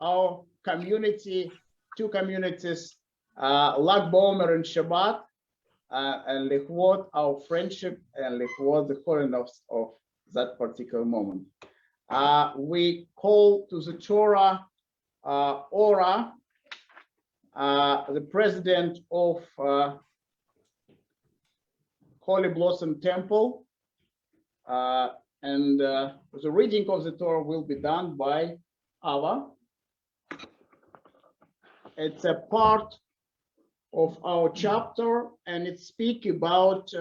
our community, two communities, Lag Bomer and Shabbat, and Lichvot, our friendship, and Lichvot, the holiness of that particular moment. We call to the Torah Ora, the president of Holy Blossom Temple, and the reading of the Torah will be done by Avra. It's a part of our chapter, and it speaks about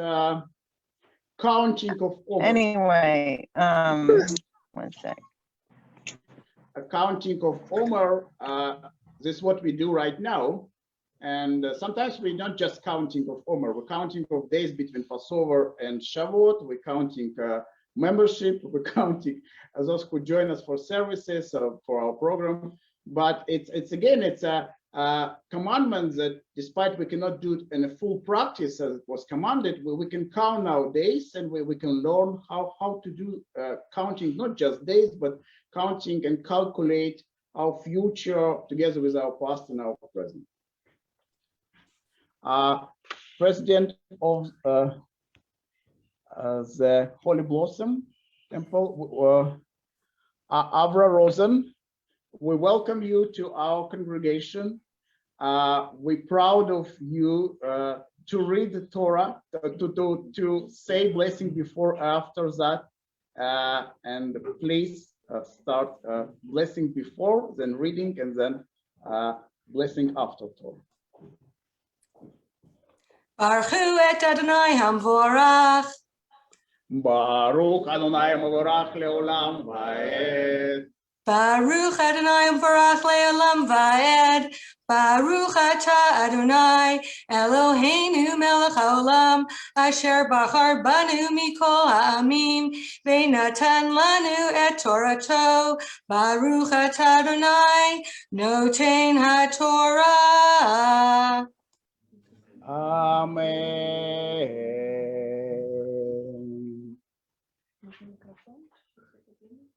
counting of Omer. Anyway, 1 sec. Counting of Omer, this is what we do right now. And sometimes we're not just counting of Omer, we're counting of days between Passover and Shavuot, we're counting membership, we're counting those who join us for services, for our program. But it's a commandment that, despite we cannot do it in a full practice as it was commanded, we can count our days, and we can learn how to do counting, not just days, but counting and calculate our future together with our past and our present. President of the Holy Blossom Temple, Avra Rosen, we welcome you to our congregation. We're proud of you to read the Torah, to say blessing before, after that, and please start blessing before, then reading, and then blessing after Torah. Baruch et Adonai Hamvorach. Baruch Adonai Hamvorach leolam vaed. Baruch Adonai Hamvorach leolam vaed. Baruch atah Adonai Eloheinu melech haolam asher bachar banu mikol ha'amim ve'natan lanu et Torato. Baruch atah Adonai noten haTorah. Amen.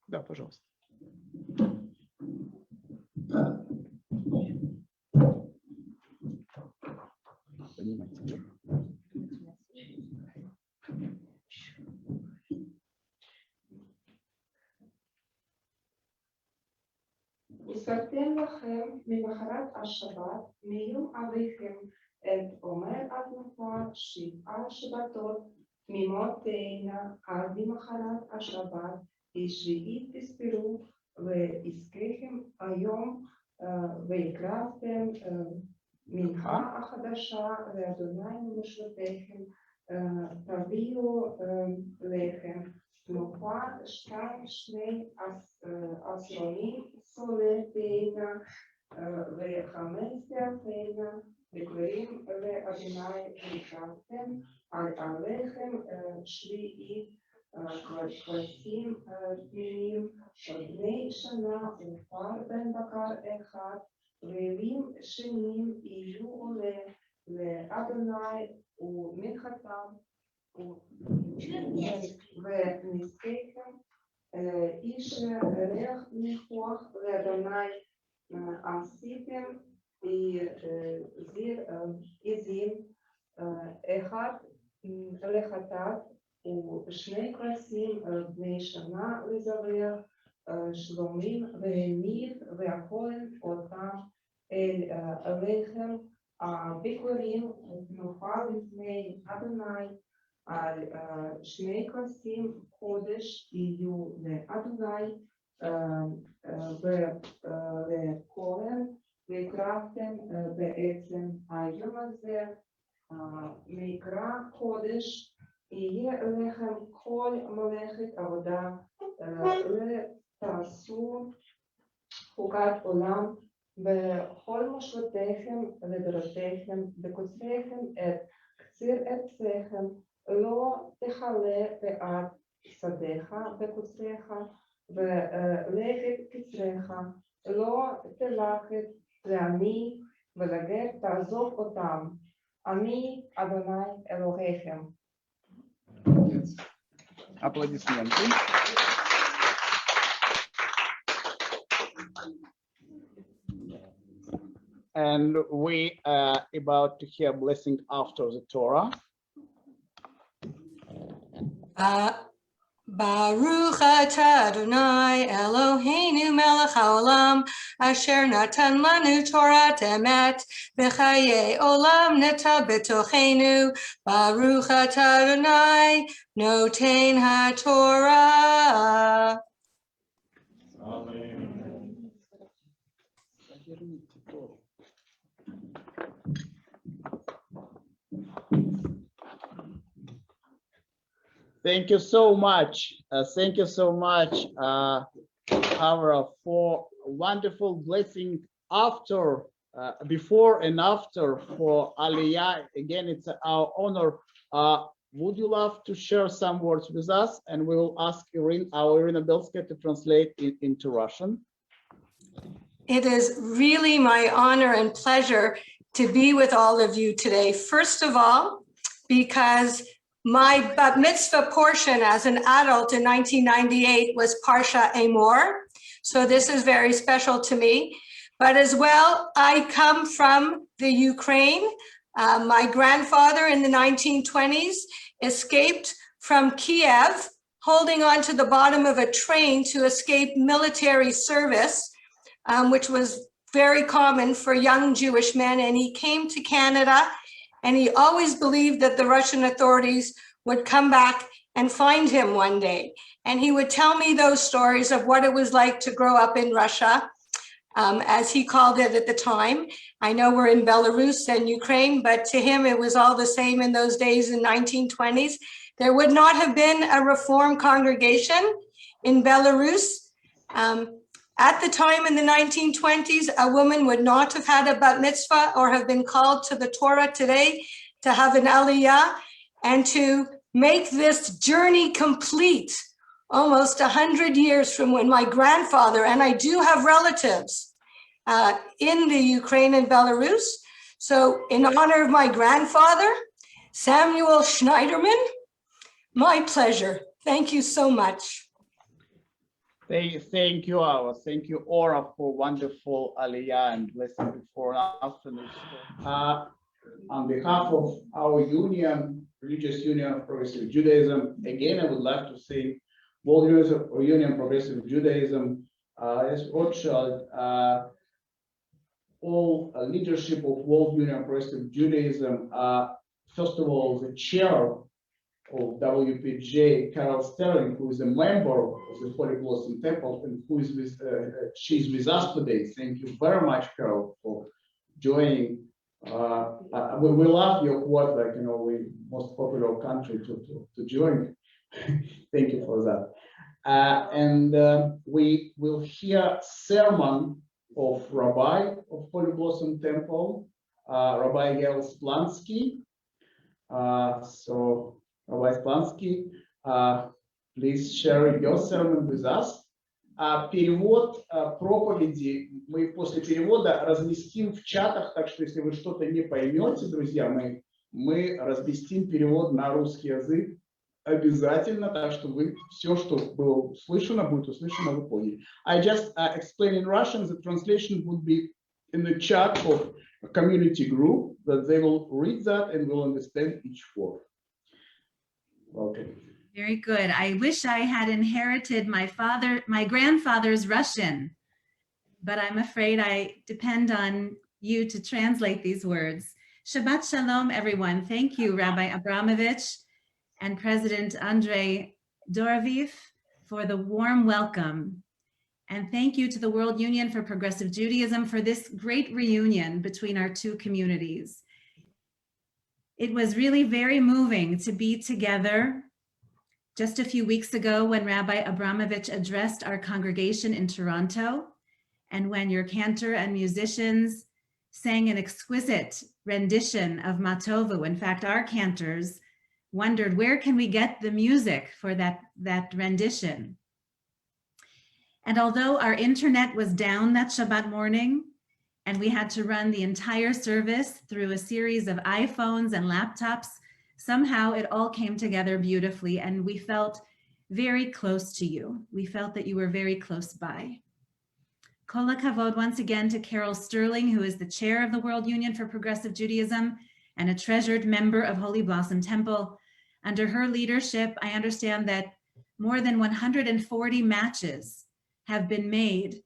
Да, пожалуйста. Понимаете. וסרתם לכם ממחרת השבת מיום אביכם את אומר אדונך 7 שבתות תמימות תהיינה עד למחרת השבת השביעית תספרו ועסקיכם היום והקרבתם מנחה החדשה לאדוני למשלותיכם תביאו לחם תנופה 2 עשרונים סולת תהיינה ו15 תהיינה וכללים לאדוני והקרבתם על הלחם שביעית כבשים תמימים בני שנה ופר בן בקר אחד ואלים שנים יהיו עולה לאדוני ומנחתם ונזקיכם איש ריח ניחוח לאדוני עשיתם עזים אחד לחטאת ושני כבשים בני שנה לזבח שלומים והניב והכהן אותם אל הלחם הביקורים ותנופה לפני אדוני על 2 כבשים חודש יהיו לאדוני ולכהן והקרבתם בעצם היום הזה מקרא קודש יהיה לכם כל מלאכת עבודה לתעשו חוקת עולם בכל מושבותיכם לדורותיכם בקוצריכם את קציר ארצכם לא תכלה פאת שדך בקוצריך ולכת קצריך לא תלכת לעני ולגר תעזוב אותם אני אדוני אלוהיכם. Аплодисменты. and we are about to hear blessing after the Torah. Baruch atah Adonai Eloheinu melech haolam asher natan lanu Torah emet b'chayei olam neta b'tochenu. Baruch atah Adonai noten haTorah. Amen. Thank you so much. Thank you so much, Avra, for wonderful blessing after, before and after for Aliyah. Again, it's our honor. Would you love to share some words with us? And we will ask Irina Belska to translate it into Russian. It is really my honor and pleasure to be with all of you today. First of all, because my bat mitzvah portion as an adult in 1998 was Parsha Emor. So this is very special to me. But as well, I come from the Ukraine. My grandfather in the 1920s escaped from Kiev, holding on to the bottom of a train to escape military service, which was very common for young Jewish men. And he came to Canada, and he always believed that the Russian authorities would come back and find him one day. And he would tell me those stories of what it was like to grow up in Russia, as he called it at the time. I know we're in Belarus and Ukraine, but to him, it was all the same in those days in 1920s. There would not have been a Reform congregation in Belarus. At the time in the 1920s, a woman would not have had a bat mitzvah or have been called to the Torah today to have an aliyah and to make this journey complete almost 100 years from when my grandfather, and I do have relatives in the Ukraine and Belarus. So in honor of my grandfather, Samuel Schneiderman, my pleasure. Thank you so much. Thank you, Avra. Thank you, Aura, for wonderful aliyah and blessing before and after this. On behalf of our union, Religious Union of Progressive Judaism, again, I would like to say, World Union of Progressive Judaism, as Rothschild, all leadership of World Union of Progressive Judaism, first of all, the chair of WPJ, Carol Sterling, who is a member of the Holy Blossom Temple and who is with, she's with us today. Thank you very much, Carol, for joining. We love your quote, like, you know, we most popular country to join. Thank you for that. And we will hear sermon of Rabbi of Holy Blossom Temple, Rabbi Yael Splansky. So, Rabbi Splansky, please share your sermon with us. Перевод проповеди мы после перевода разместим в чатах, так что если вы что-то не поймете, друзья, мы разместим перевод на русский язык обязательно, так что вы все, что было услышано, будет услышано, вы поняли. I just explain in Russian. The translation would be in the chat of a community group, that they will read that and will understand each word. Okay. Very good. I wish I had inherited my grandfather's Russian, but I'm afraid I depend on you to translate these words. Shabbat Shalom, everyone. Thank you, Rabbi Abramovich and President Andrei Doroviv, for the warm welcome. And thank you to the World Union for Progressive Judaism for this great reunion between our two communities. It was really very moving to be together just a few weeks ago when Rabbi Abramovich addressed our congregation in Toronto, and when your cantor and musicians sang an exquisite rendition of Matovu. In fact, our cantors wondered, where can we get the music for that rendition? And although our internet was down that Shabbat morning, and we had to run the entire service through a series of iPhones and laptops, somehow it all came together beautifully, and we felt very close to you. We felt that you were very close by. Kol hakavod once again to Carol Sterling, who is the chair of the World Union for Progressive Judaism and a treasured member of Holy Blossom Temple. Under her leadership, I understand that more than 140 matches have been made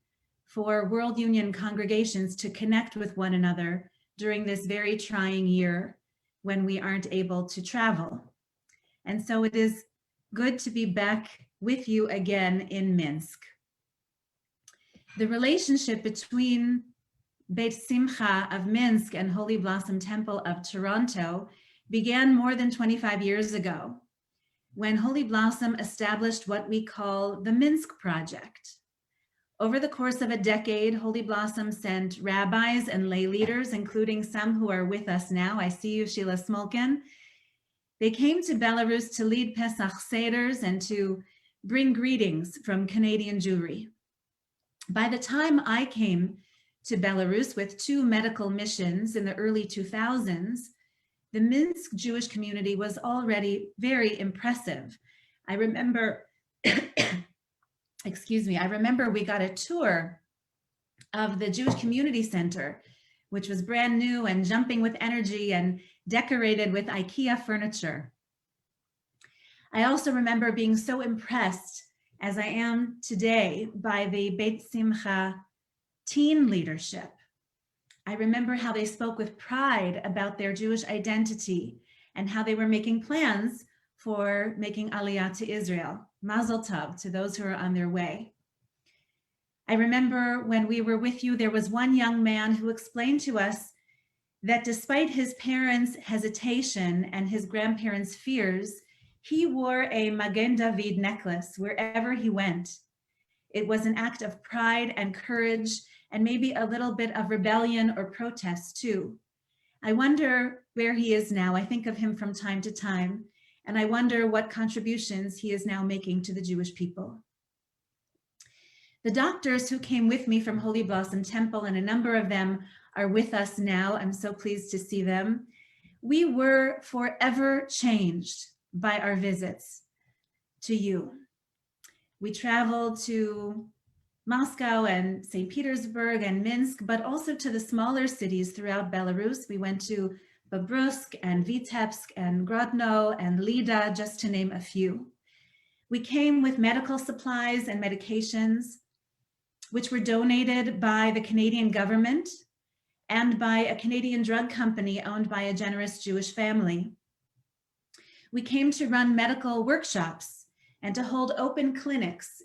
for World Union congregations to connect with one another during this very trying year when we aren't able to travel. And so it is good to be back with you again in Minsk. The relationship between Beit Simcha of Minsk and Holy Blossom Temple of Toronto began more than 25 years ago, when Holy Blossom established what we call the Minsk Project. Over the course of a decade, Holy Blossom sent rabbis and lay leaders, including some who are with us now. I see you, Sheila Smolkin. They came to Belarus to lead Pesach Seders and to bring greetings from Canadian Jewry. By the time I came to Belarus with 2 medical missions in the early 2000s, the Minsk Jewish community was already very impressive. I remember, excuse me, I remember we got a tour of the Jewish Community Center, which was brand new and jumping with energy and decorated with IKEA furniture. I also remember being so impressed, as I am today, by the Beit Simcha teen leadership. I remember how they spoke with pride about their Jewish identity and how they were making plans for making Aliyah to Israel. Mazel tov to those who are on their way. I remember when we were with you, there was one young man who explained to us that despite his parents' hesitation and his grandparents' fears, he wore a Magen David necklace wherever he went. It was an act of pride and courage, and maybe a little bit of rebellion or protest too. I wonder where he is now. I think of him from time to time, and I wonder what contributions he is now making to the Jewish people. The doctors who came with me from Holy Blossom Temple, and a number of them are with us now. I'm so pleased to see them. We were forever changed by our visits to you. We traveled to Moscow and St. Petersburg and Minsk, but also to the smaller cities throughout Belarus. We went to Babrusk and Vitebsk and Grodno and Lida, just to name a few. We came with medical supplies and medications, which were donated by the Canadian government and by a Canadian drug company owned by a generous Jewish family. We came to run medical workshops and to hold open clinics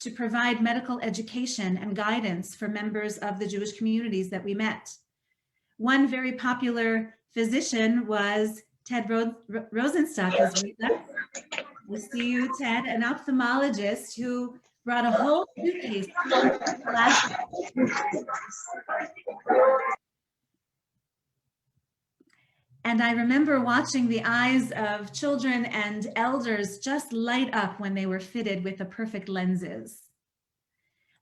to provide medical education and guidance for members of the Jewish communities that we met. One very popular physician was Ted Rosenstock. We see you, Ted, an ophthalmologist who brought a whole suitcase full of glasses. And I remember watching the eyes of children and elders just light up when they were fitted with the perfect lenses.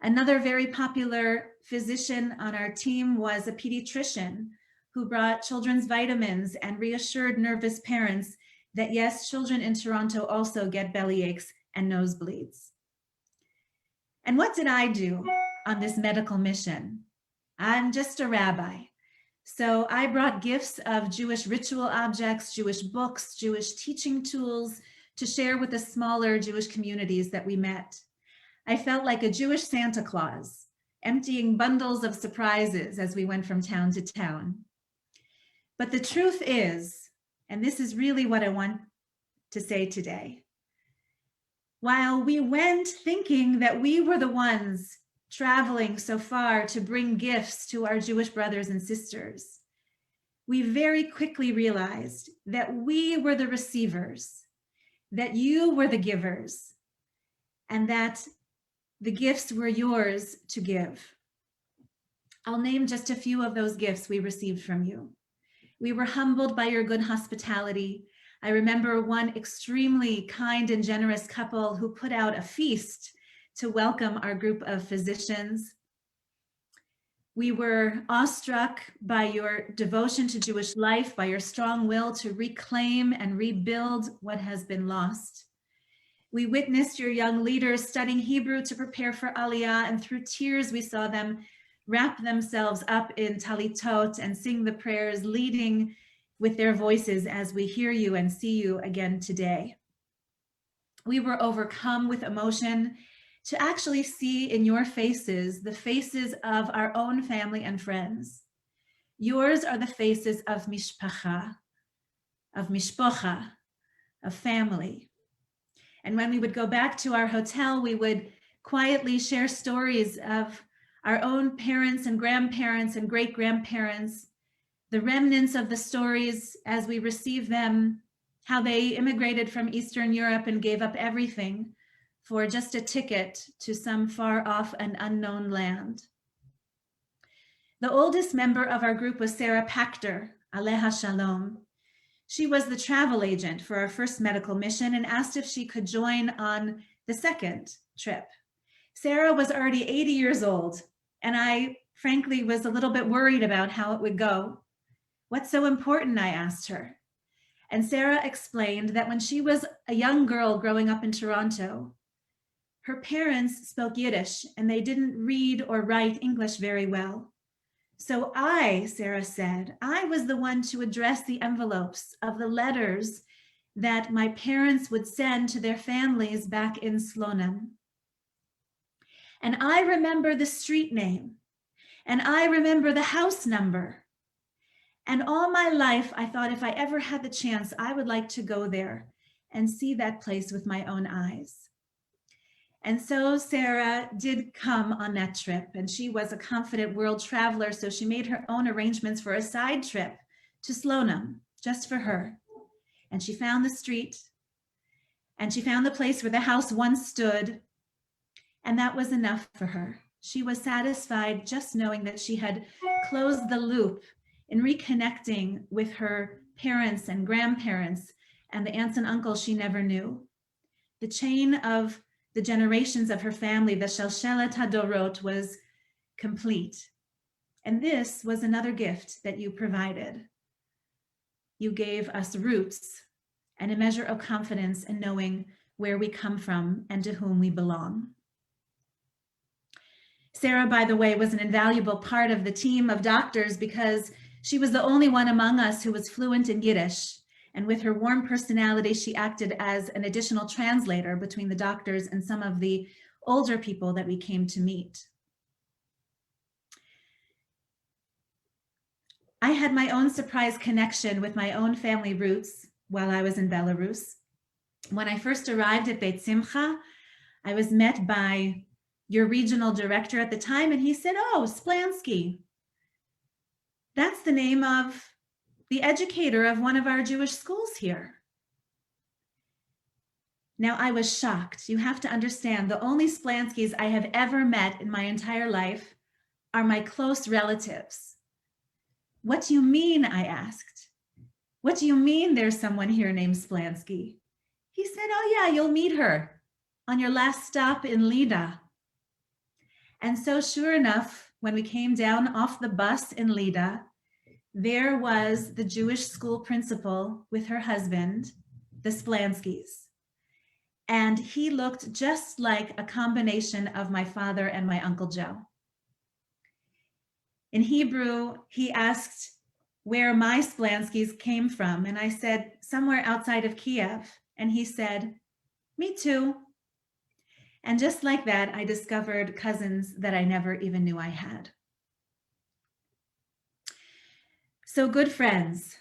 Another very popular physician on our team was a pediatrician who brought children's vitamins and reassured nervous parents that yes, children in Toronto also get belly aches and nosebleeds. And what did I do on this medical mission? I'm just a rabbi. So I brought gifts of Jewish ritual objects, Jewish books, Jewish teaching tools to share with the smaller Jewish communities that we met. I felt like a Jewish Santa Claus, emptying bundles of surprises as we went from town to town. But the truth is, and this is really what I want to say today, while we went thinking that we were the ones traveling so far to bring gifts to our Jewish brothers and sisters, we very quickly realized that we were the receivers, that you were the givers, and that the gifts were yours to give. I'll name just a few of those gifts we received from you. We were humbled by your good hospitality. I remember one extremely kind and generous couple who put out a feast to welcome our group of physicians. We were awestruck by your devotion to Jewish life, by your strong will to reclaim and rebuild what has been lost. We witnessed your young leaders studying Hebrew to prepare for Aliyah, and through tears we saw them wrap themselves up in talitot and sing the prayers, leading with their voices as we hear you and see you again today. We were overcome with emotion to actually see in your faces the faces of our own family and friends. Yours are the faces of mishpacha, of family. And when we would go back to our hotel, we would quietly share stories of our own parents and grandparents and great-grandparents, the remnants of the stories as we receive them, how they immigrated from Eastern Europe and gave up everything for just a ticket to some far off and unknown land. The oldest member of our group was Sarah Pachter, Aleha Shalom. She was the travel agent for our first medical mission and asked if she could join on the second trip. Sarah was already 80 years old, and I frankly was a little bit worried about how it would go. What's so important, I asked her. And Sarah explained that when she was a young girl growing up in Toronto, her parents spoke Yiddish and they didn't read or write English very well. So Sarah said, I was the one to address the envelopes of the letters that my parents would send to their families back in Slonim. And I remember the street name, and I remember the house number. And all my life, I thought if I ever had the chance, I would like to go there and see that place with my own eyes. And so Sarah did come on that trip, and she was a confident world traveler, so she made her own arrangements for a side trip to Slonim, just for her. And she found the street, and she found the place where the house once stood, and that was enough for her. She was satisfied just knowing that she had closed the loop in reconnecting with her parents and grandparents and the aunts and uncles she never knew. The chain of the generations of her family, the Shalshelet Hadorot, was complete. And this was another gift that you provided. You gave us roots and a measure of confidence in knowing where we come from and to whom we belong. Sarah, by the way, was an invaluable part of the team of doctors because she was the only one among us who was fluent in Yiddish. And with her warm personality, she acted as an additional translator between the doctors and some of the older people that we came to meet. I had my own surprise connection with my own family roots while I was in Belarus. When I first arrived at Beit Simcha, I was met by your regional director at the time, and he said, "Oh, Splansky. That's the name of the educator of one of our Jewish schools here." Now, I was shocked. You have to understand, the only Splanskys I have ever met in my entire life are my close relatives. "What do you mean?" I asked. "What do you mean there's someone here named Splansky?" He said, "Oh yeah, you'll meet her on your last stop in Lida." And so sure enough, when we came down off the bus in Lida, there was the Jewish school principal with her husband, the Splanskys. And he looked just like a combination of my father and my Uncle Joe. In Hebrew, he asked where my Splanskys came from. And I said, somewhere outside of Kiev. And he said, "Me too." And just like that, I discovered cousins that I never even knew I had. So good friends,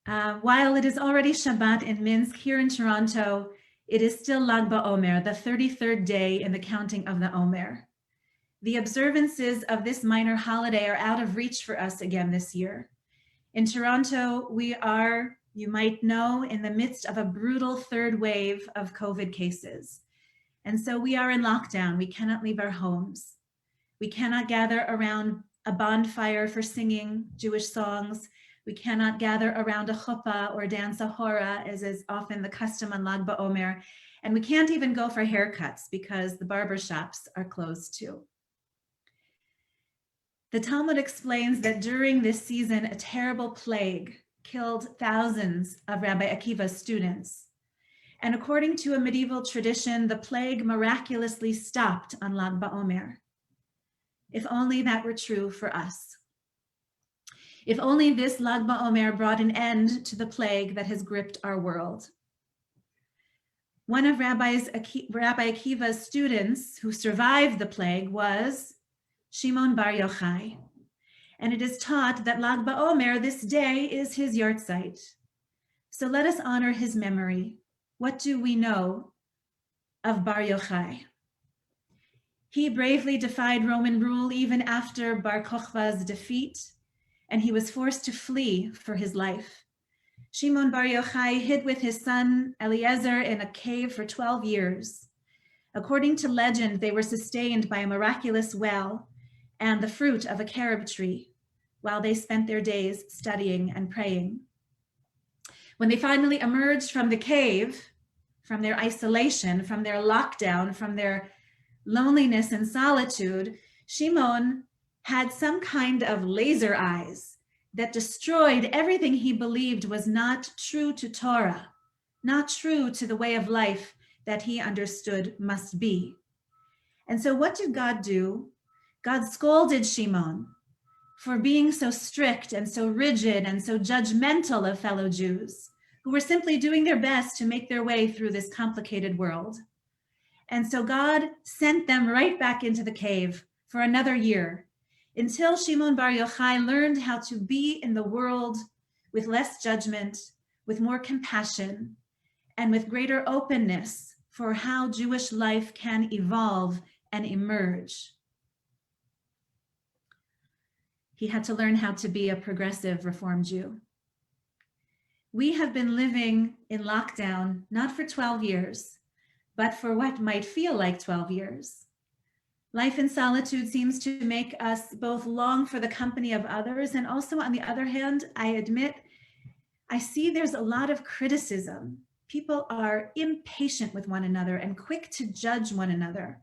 while it is already Shabbat in Minsk, here in Toronto, it is still Lag BaOmer, the 33rd day in the counting of the Omer. The observances of this minor holiday are out of reach for us again this year. In Toronto, we are, you might know, in the midst of a brutal third wave of COVID cases. And so we are in lockdown. We cannot leave our homes. We cannot gather around a bonfire for singing Jewish songs. We cannot gather around a chuppah or dance a hora, as is often the custom on Lag BaOmer. And we can't even go for haircuts because the barber shops are closed too. The Talmud explains that during this season, a terrible plague killed thousands of Rabbi Akiva's students. And according to a medieval tradition, the plague miraculously stopped on Lag BaOmer. If only that were true for us. If only this Lag BaOmer brought an end to the plague that has gripped our world. One of Rabbi Akiva's students who survived the plague was Shimon Bar Yochai. And it is taught that Lag BaOmer this day is his yahrzeit. So let us honor his memory. What do we know of Bar Yochai? He bravely defied Roman rule even after Bar Kokhba's defeat, and he was forced to flee for his life. Shimon Bar Yochai hid with his son Eliezer in a cave for 12 years. According to legend, they were sustained by a miraculous well and the fruit of a carob tree while they spent their days studying and praying. When they finally emerged from the cave, from their isolation, from their lockdown, from their loneliness and solitude, Shimon had some kind of laser eyes that destroyed everything he believed was not true to Torah, not true to the way of life that he understood must be. And so what did God do? God scolded Shimon for being so strict and so rigid and so judgmental of fellow Jews who were simply doing their best to make their way through this complicated world. And so God sent them right back into the cave for another year until Shimon Bar Yochai learned how to be in the world with less judgment, with more compassion, and with greater openness for how Jewish life can evolve and emerge. He had to learn how to be a progressive Reform Jew. We have been living in lockdown, not for 12 years, but for what might feel like 12 years. Life in solitude seems to make us both long for the company of others, and also on the other hand, I admit, I see there's a lot of criticism. People are impatient with one another and quick to judge one another.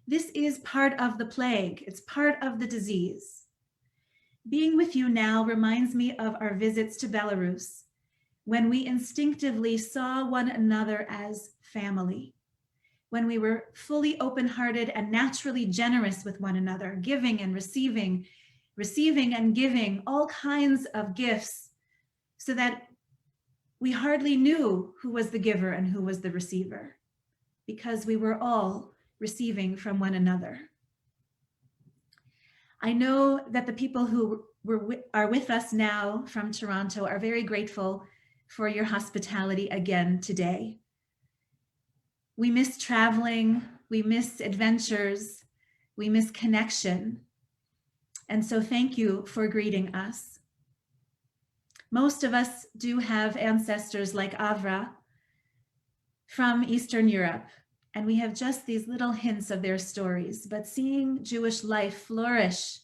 This is part of the plague. It's part of the disease. Being with you now reminds me of our visits to Belarus, when we instinctively saw one another as family, when we were fully open-hearted and naturally generous with one another, giving and receiving and giving all kinds of gifts, so that we hardly knew who was the giver and who was the receiver, because we were all receiving from one another. I know that the people who are with us now from Toronto are very grateful for your hospitality again today. We miss traveling, we miss adventures, we miss connection. And so thank you for greeting us. Most of us do have ancestors like Avra from Eastern Europe, and we have just these little hints of their stories, but seeing Jewish life flourish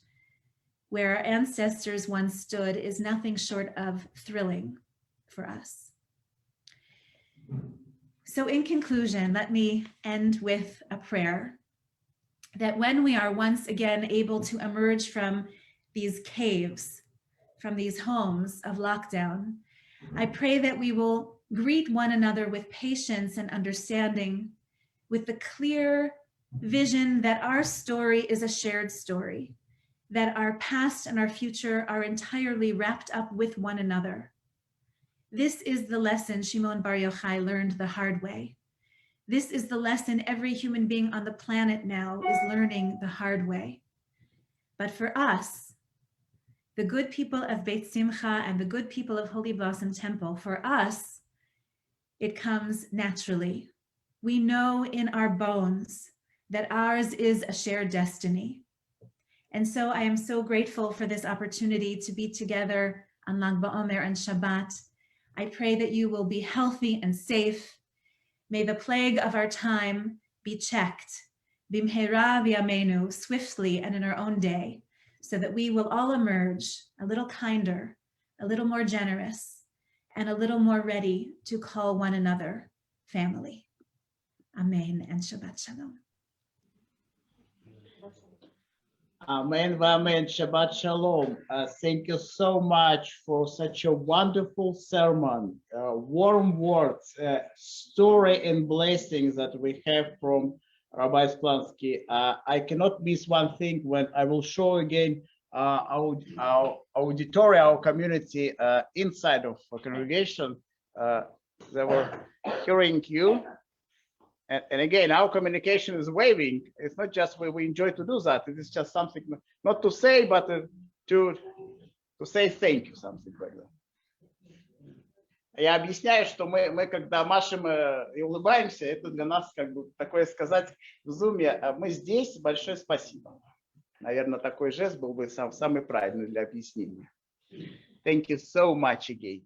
where our ancestors once stood is nothing short of thrilling for us. So in conclusion, let me end with a prayer that when we are once again able to emerge from these caves, from these homes of lockdown, I pray that we will greet one another with patience and understanding, with the clear vision that our story is a shared story, that our past and our future are entirely wrapped up with one another. This is the lesson Shimon Bar Yochai learned the hard way. This is the lesson every human being on the planet now is learning the hard way. But for us, the good people of Beit Simcha and the good people of Holy Blossom Temple, for us, it comes naturally. We know in our bones that ours is a shared destiny. And so I am so grateful for this opportunity to be together on Lag BaOmer and Shabbat. I pray that you will be healthy and safe. May the plague of our time be checked, bimheira v'yameinu, swiftly and in our own day, so that we will all emerge a little kinder, a little more generous, and a little more ready to call one another family. Amen and Shabbat Shalom. Amen, amen. Shabbat shalom. Thank you so much for such a wonderful sermon, warm words, story and blessings that we have from Rabbi Splansky. I cannot miss one thing when I will show again our auditorium, our community inside of a congregation. They were hearing you. And again, our communication is waving. It's not just we enjoy to do that. It is just something not to say, but to say thank you, something like that. Я объясняю, что мы когда машем и улыбаемся, это для нас как бы такое сказать в зуме, мы здесь, большое спасибо. Наверное, такой жест был бы самый правильный для объяснения. Thank you so much again.